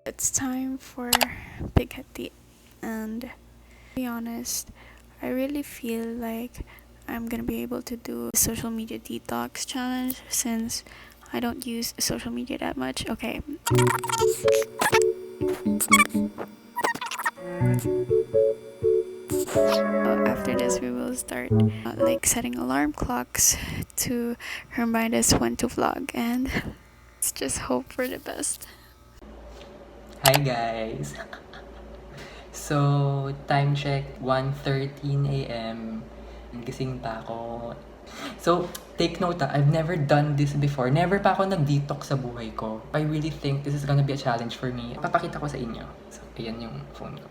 It's time for Pighetti, and to be honest, I really feel like I'm gonna be able to do a social media detox challenge since I don't use social media that much. Okay. After this, we will start like setting alarm clocks to remind us when to vlog, and let's just hope for the best. Hi guys! So, time check, 1:13 a.m. Gising pa ako. So, take note I've never done this before. Never pa ako nag-detox sa buhay ko. I really think this is gonna be a challenge for me. Papakita ko sa inyo. So, ayan yung phone ko.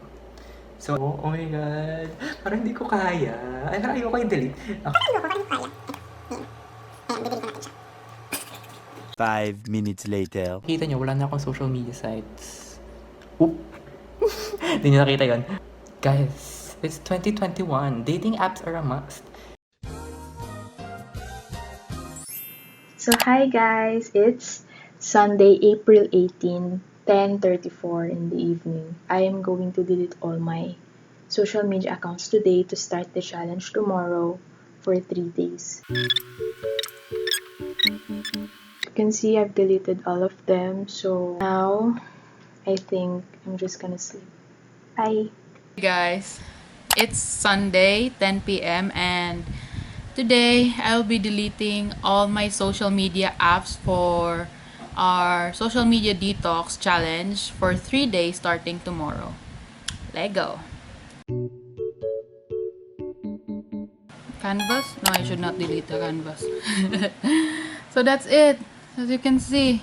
So, oh my god. Parang hindi ko kaya. Ay, parang ayoko i-delete. Okay. 5 minutes later. Kita nyo, wala na akong social media sites. Oop! Hindi nyo nakita yun. Guys, it's 2021. Dating apps are a must. So hi guys, it's Sunday, April 18, 10:34 in the evening. I am going to delete all my social media accounts today to start the challenge tomorrow for 3 days. You can see I've deleted all of them, so now I think I'm just gonna sleep. Bye! Hey guys, it's Sunday 10 p.m. and today I'll be deleting all my social media apps for our social media detox challenge for 3 days starting tomorrow. Let's go. Canvas? No, I should not delete the canvas. So that's it. As you can see,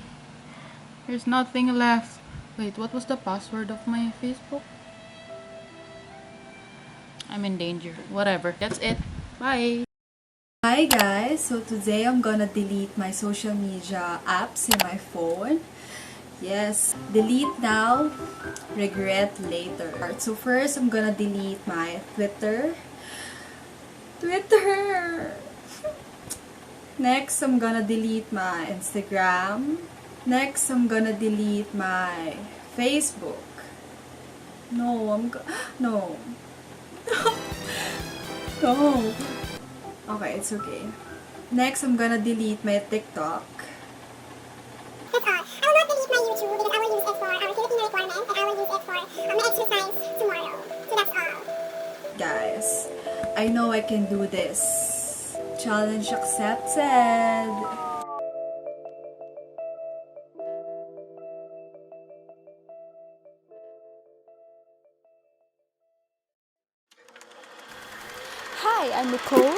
there's nothing left. Wait, what was the password of my Facebook? I'm in danger. Whatever. That's it. Bye. Hi guys, so today I'm gonna delete my social media apps in my phone. Yes, delete now, regret later. So first, I'm gonna delete my Twitter. Next, I'm gonna delete my Instagram. Next, I'm gonna delete my Facebook. No. No. Okay, it's okay. Next, I'm gonna delete my TikTok. That's all. I will not delete my YouTube because I will use it for our Filipino requirement and I will use it for my exercise tomorrow. So that's all. Guys, I know I can do this. Challenge accepted. Hi, I'm Nicole.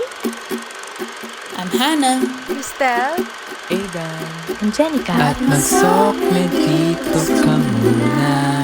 I'm Hannah. Christelle. Aidan. I'm Jenica. At mag-sok, medito ka muna.